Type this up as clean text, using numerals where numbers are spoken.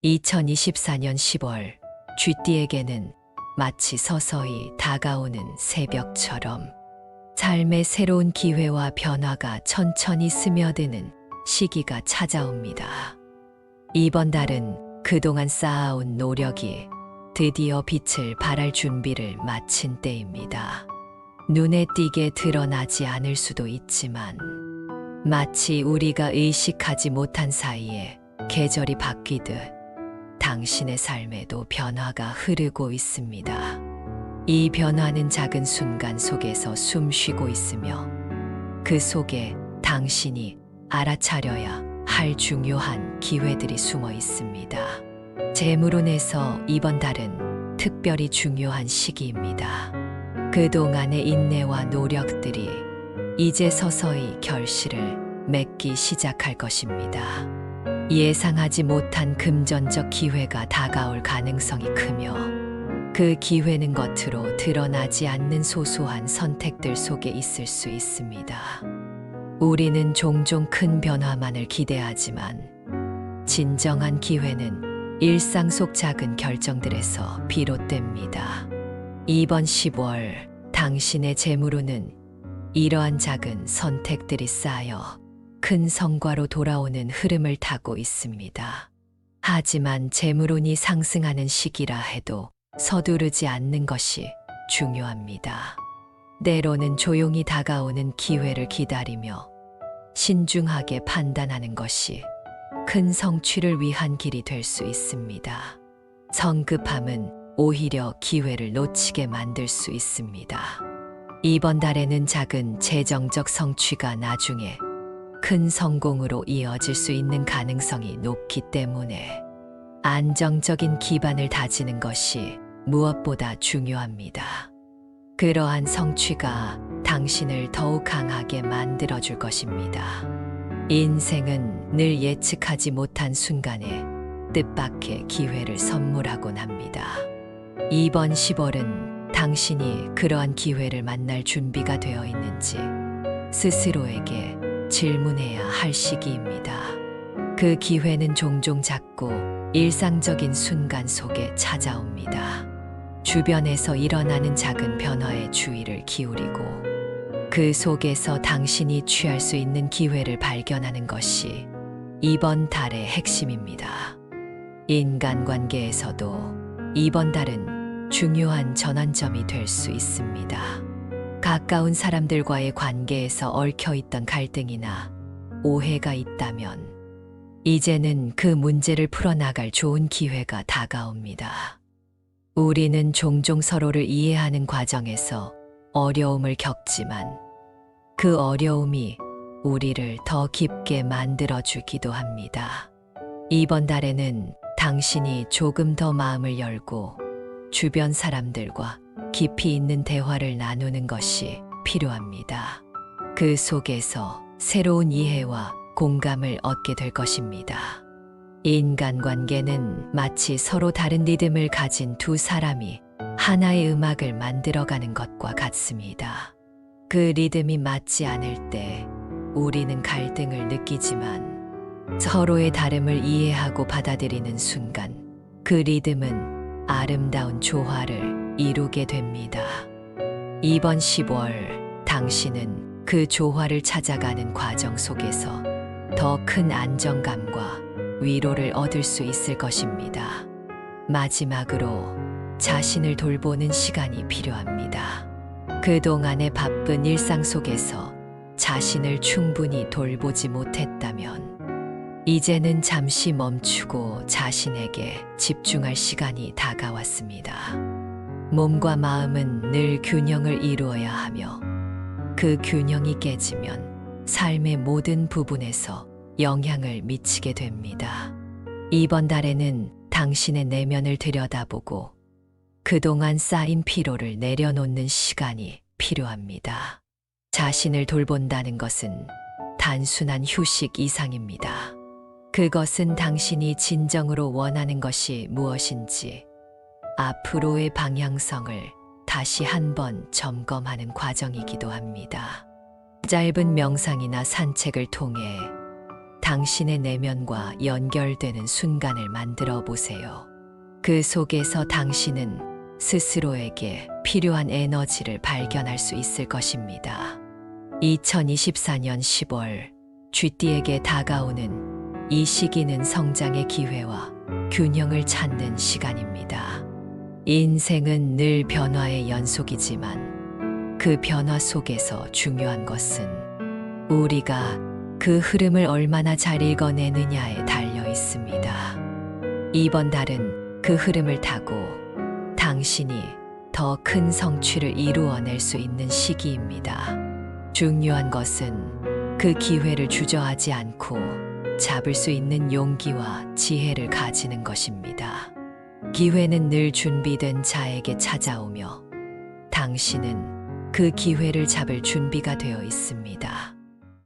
2024년 10월 쥐띠에게는 마치 서서히 다가오는 새벽처럼 삶의 새로운 기회와 변화가 천천히 스며드는 시기가 찾아옵니다. 이번 달은 그동안 쌓아온 노력이 드디어 빛을 발할 준비를 마친 때입니다. 눈에 띄게 드러나지 않을 수도 있지만 마치 우리가 의식하지 못한 사이에 계절이 바뀌듯 당신의 삶에도 변화가 흐르고 있습니다. 이 변화는 작은 순간 속에서 숨 쉬고 있으며 그 속에 당신이 알아차려야 할 중요한 기회들이 숨어 있습니다. 재물운에서 이번 달은 특별히 중요한 시기입니다. 그동안의 인내와 노력들이 이제 서서히 결실을 맺기 시작할 것입니다. 예상하지 못한 금전적 기회가 다가올 가능성이 크며 그 기회는 겉으로 드러나지 않는 소소한 선택들 속에 있을 수 있습니다. 우리는 종종 큰 변화만을 기대하지만 진정한 기회는 일상 속 작은 결정들에서 비롯됩니다. 이번 10월 당신의 재물운은 이러한 작은 선택들이 쌓여 큰 성과로 돌아오는 흐름을 타고 있습니다. 하지만 재물운이 상승하는 시기라 해도 서두르지 않는 것이 중요합니다. 때로는 조용히 다가오는 기회를 기다리며 신중하게 판단하는 것이 큰 성취를 위한 길이 될 수 있습니다. 성급함은 오히려 기회를 놓치게 만들 수 있습니다. 이번 달에는 작은 재정적 성취가 나중에 큰 성공으로 이어질 수 있는 가능성이 높기 때문에 안정적인 기반을 다지는 것이 무엇보다 중요합니다. 그러한 성취가 당신을 더욱 강하게 만들어줄 것입니다. 인생은 늘 예측하지 못한 순간에 뜻밖의 기회를 선물하곤 합니다. 이번 10월은 당신이 그러한 기회를 만날 준비가 되어 있는지 스스로에게 질문해야 할 시기입니다. 그 기회는 종종 작고 일상적인 순간 속에 찾아옵니다. 주변에서 일어나는 작은 변화에 주의를 기울이고 그 속에서 당신이 취할 수 있는 기회를 발견하는 것이 이번 달의 핵심입니다. 인간관계에서도 이번 달은 중요한 전환점이 될 수 있습니다. 가까운 사람들과의 관계에서 얽혀있던 갈등이나 오해가 있다면 이제는 그 문제를 풀어나갈 좋은 기회가 다가옵니다. 우리는 종종 서로를 이해하는 과정에서 어려움을 겪지만 그 어려움이 우리를 더 깊게 만들어주기도 합니다. 이번 달에는 당신이 조금 더 마음을 열고 주변 사람들과 깊이 있는 대화를 나누는 것이 필요합니다. 그 속에서 새로운 이해와 공감을 얻게 될 것입니다. 인간관계는 마치 서로 다른 리듬을 가진 두 사람이 하나의 음악을 만들어가는 것과 같습니다. 그 리듬이 맞지 않을 때 우리는 갈등을 느끼지만 서로의 다름을 이해하고 받아들이는 순간 그 리듬은 아름다운 조화를 이루게 됩니다. 이번 10월 당신은 그 조화를 찾아가는 과정 속에서 더 큰 안정감과 위로를 얻을 수 있을 것입니다. 마지막으로 자신을 돌보는 시간이 필요합니다. 그동안의 바쁜 일상 속에서 자신을 충분히 돌보지 못했다면 이제는 잠시 멈추고 자신에게 집중할 시간이 다가왔습니다. 몸과 마음은 늘 균형을 이루어야 하며 그 균형이 깨지면 삶의 모든 부분에서 영향을 미치게 됩니다. 이번 달에는 당신의 내면을 들여다보고 그동안 쌓인 피로를 내려놓는 시간이 필요합니다. 자신을 돌본다는 것은 단순한 휴식 이상입니다. 그것은 당신이 진정으로 원하는 것이 무엇인지 앞으로의 방향성을 다시 한번 점검하는 과정이기도 합니다. 짧은 명상이나 산책을 통해 당신의 내면과 연결되는 순간을 만들어 보세요. 그 속에서 당신은 스스로에게 필요한 에너지를 발견할 수 있을 것입니다. 2024년 10월, 쥐띠에게 다가오는 이 시기는 성장의 기회와 균형을 찾는 시간입니다. 인생은 늘 변화의 연속이지만 그 변화 속에서 중요한 것은 우리가 그 흐름을 얼마나 잘 읽어내느냐에 달려 있습니다. 이번 달은 그 흐름을 타고 당신이 더 큰 성취를 이루어낼 수 있는 시기입니다. 중요한 것은 그 기회를 주저하지 않고 잡을 수 있는 용기와 지혜를 가지는 것입니다. 기회는 늘 준비된 자에게 찾아오며 당신은 그 기회를 잡을 준비가 되어 있습니다.